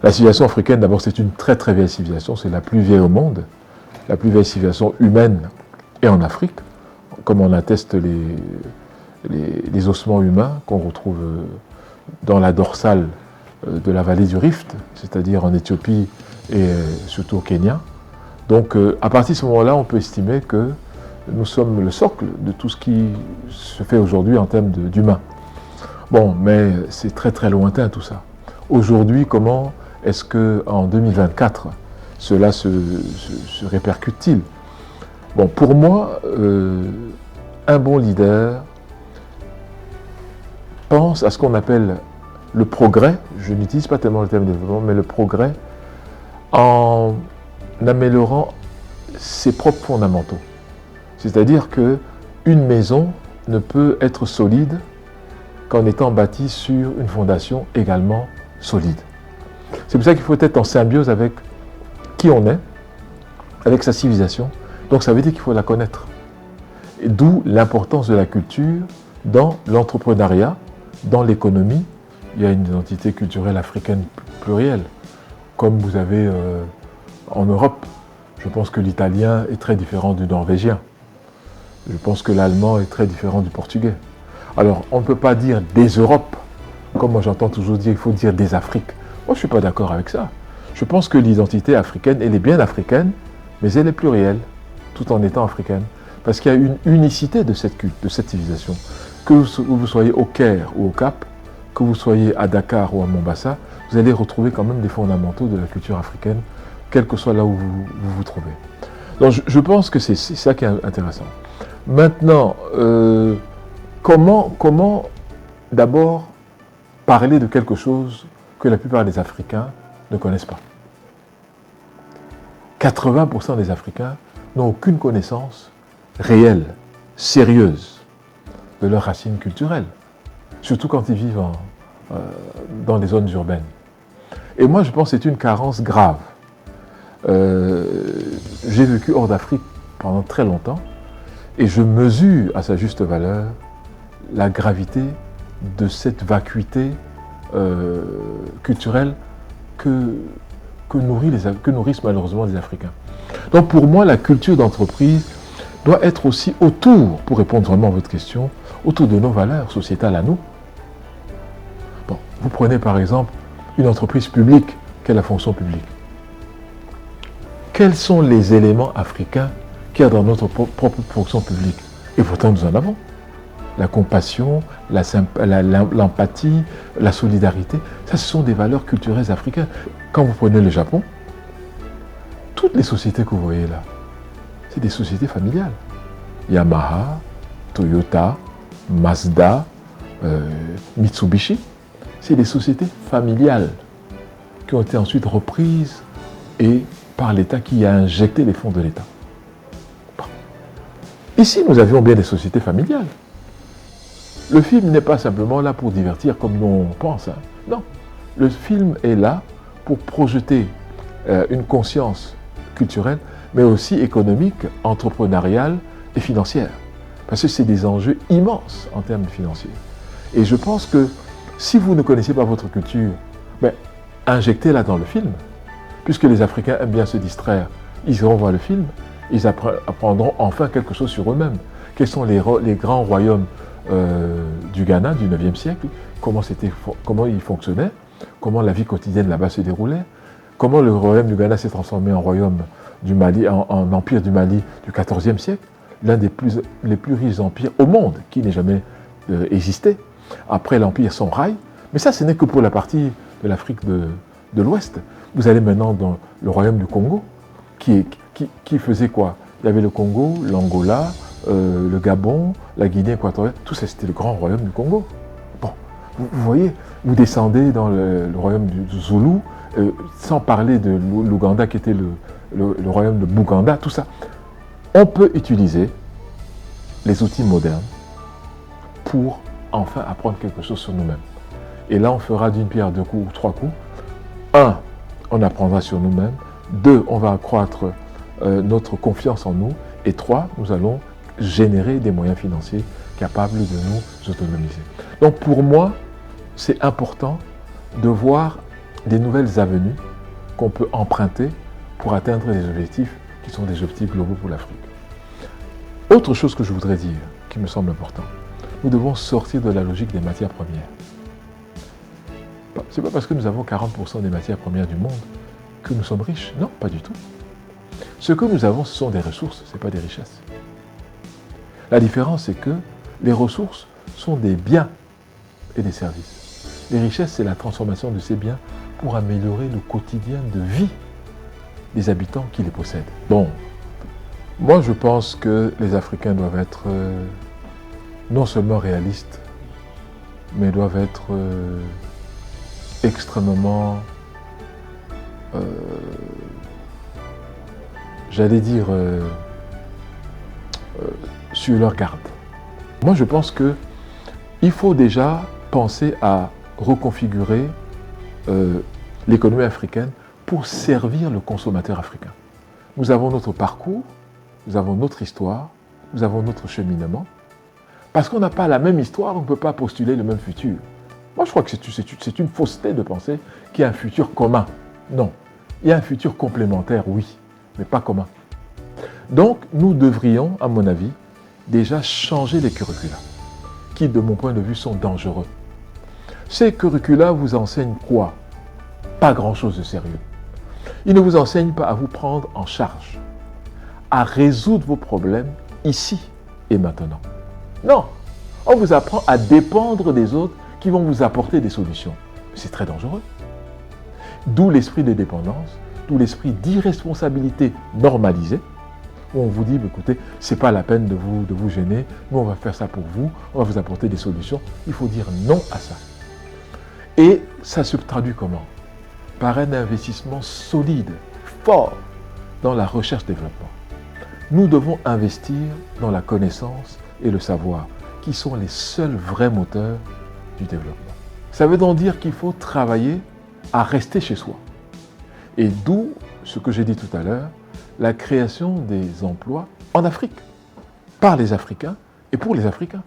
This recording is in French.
La civilisation africaine, d'abord, c'est une très très vieille civilisation, c'est la plus vieille au monde, la plus vieille civilisation humaine est en Afrique, comme en attestent les ossements humains qu'on retrouve dans la dorsale de la vallée du Rift, c'est-à-dire en Éthiopie et surtout au Kenya. Donc à partir de ce moment-là, on peut estimer que nous sommes le socle de tout ce qui se fait aujourd'hui en termes d'humain. Bon, mais c'est très très lointain tout ça. Aujourd'hui, comment est-ce qu'en 2024, cela se répercute-t-il? Bon, pour moi, un bon leader pense à ce qu'on appelle le progrès, je n'utilise pas tellement le terme développement, mais le progrès en améliorant ses propres fondamentaux. C'est-à-dire qu'une maison ne peut être solide qu'en étant bâtie sur une fondation également solide. C'est pour ça qu'il faut être en symbiose avec qui on est, avec sa civilisation. Donc ça veut dire qu'il faut la connaître. Et d'où l'importance de la culture dans l'entrepreneuriat, dans l'économie. Il y a une identité culturelle africaine plurielle, comme vous avez en Europe. Je pense que l'italien est très différent du norvégien. Je pense que l'allemand est très différent du portugais. Alors, on ne peut pas dire des Europes, comme moi j'entends toujours dire, il faut dire des Afriques. Moi, je ne suis pas d'accord avec ça. Je pense que l'identité africaine, elle est bien africaine, mais elle est plurielle, tout en étant africaine. Parce qu'il y a une unicité de cette civilisation. Que vous soyez au Caire ou au Cap, que vous soyez à Dakar ou à Mombasa, vous allez retrouver quand même des fondamentaux de la culture africaine, quel que soit là où vous vous trouvez. Donc je pense que c'est ça qui est intéressant. Maintenant, comment d'abord parler de quelque chose que la plupart des Africains ne connaissent pas? 80% des Africains n'ont aucune connaissance réelle, sérieuse de leurs racines culturelles, surtout quand ils vivent dans les zones urbaines. Et moi, je pense que c'est une carence grave. J'ai vécu hors d'Afrique pendant très longtemps et je mesure à sa juste valeur la gravité de cette vacuité culturelle que nourrissent malheureusement les Africains. Donc pour moi, la culture d'entreprise doit être aussi autour, pour répondre vraiment à votre question, autour de nos valeurs sociétales à nous. Bon, vous prenez par exemple une entreprise publique, quelle est la fonction publique? Quels sont les éléments africains qu'il y a dans notre propre fonction publique? Et pourtant nous en avons. La compassion, l'empathie, la solidarité, ça ce sont des valeurs culturelles africaines. Quand vous prenez le Japon, toutes les sociétés que vous voyez là, c'est des sociétés familiales. Yamaha, Toyota, Mazda, Mitsubishi, c'est des sociétés familiales qui ont été ensuite reprises et par l'État qui a injecté les fonds de l'État. Bon. Ici, nous avions bien des sociétés familiales. Le film n'est pas simplement là pour divertir comme nous on pense. Hein. Non, le film est là pour projeter une conscience culturelle, mais aussi économique, entrepreneuriale et financière. Parce que c'est des enjeux immenses en termes financiers. Et je pense que si vous ne connaissez pas votre culture, injectez-la dans le film. Puisque les Africains aiment bien se distraire, ils iront voir le film, ils apprendront enfin quelque chose sur eux-mêmes. Quels sont les grands royaumes du Ghana du 9e siècle, comment ils fonctionnaient, comment la vie quotidienne là-bas se déroulait, comment le royaume du Ghana s'est transformé en royaume du Mali, en empire du Mali du 14e siècle, l'un des les plus riches empires au monde qui n'ait jamais existé, après l'empire Songhai. Mais ça, ce n'est que pour la partie de l'Afrique de l'Ouest. Vous allez maintenant dans le royaume du Congo, qui faisait quoi? Il y avait le Congo, l'Angola, le Gabon, la Guinée équatoriale, tout ça c'était le grand royaume du Congo. Bon, vous voyez, vous descendez dans le royaume du Zoulou, sans parler de l'Ouganda qui était le royaume de Bouganda, tout ça. On peut utiliser les outils modernes pour enfin apprendre quelque chose sur nous-mêmes. Et là, on fera d'une pierre deux coups ou trois coups. 1, on apprendra sur nous-mêmes. 2, on va accroître notre confiance en nous. Et 3, nous allons générer des moyens financiers capables de nous autonomiser. Donc pour moi, c'est important de voir des nouvelles avenues qu'on peut emprunter pour atteindre des objectifs qui sont des objectifs globaux pour l'Afrique. Autre chose que je voudrais dire, qui me semble important, nous devons sortir de la logique des matières premières. Ce n'est pas parce que nous avons 40% des matières premières du monde que nous sommes riches. Non, pas du tout. Ce que nous avons, ce sont des ressources, ce n'est pas des richesses. La différence, c'est que les ressources sont des biens et des services. Les richesses, c'est la transformation de ces biens pour améliorer le quotidien de vie des habitants qui les possèdent. Bon, moi je pense que les Africains doivent être non seulement réalistes, mais doivent être extrêmement, j'allais dire, sur leur garde. Moi je pense qu'il faut déjà penser à reconfigurer l'économie africaine pour servir le consommateur africain. Nous avons notre parcours, nous avons notre histoire, nous avons notre cheminement. Parce qu'on n'a pas la même histoire, on ne peut pas postuler le même futur. Moi, je crois que c'est une fausseté de penser qu'il y a un futur commun. Non. Il y a un futur complémentaire, oui, mais pas commun. Donc, nous devrions, à mon avis, déjà changer les curricula, qui, de mon point de vue, sont dangereux. Ces curricula vous enseignent quoi? Pas grand-chose de sérieux. Ils ne vous enseignent pas à vous prendre en charge, à résoudre vos problèmes ici et maintenant. Non, on vous apprend à dépendre des autres qui vont vous apporter des solutions. C'est très dangereux. D'où l'esprit de dépendance, d'où l'esprit d'irresponsabilité normalisée, où on vous dit, écoutez, ce n'est pas la peine de vous gêner, nous on va faire ça pour vous, on va vous apporter des solutions. Il faut dire non à ça. Et ça se traduit comment? Par un investissement solide, fort, dans la recherche-développement. Nous devons investir dans la connaissance et le savoir, qui sont les seuls vrais moteurs du développement. Ça veut donc dire qu'il faut travailler à rester chez soi. Et d'où ce que j'ai dit tout à l'heure, la création des emplois en Afrique, par les Africains et pour les Africains.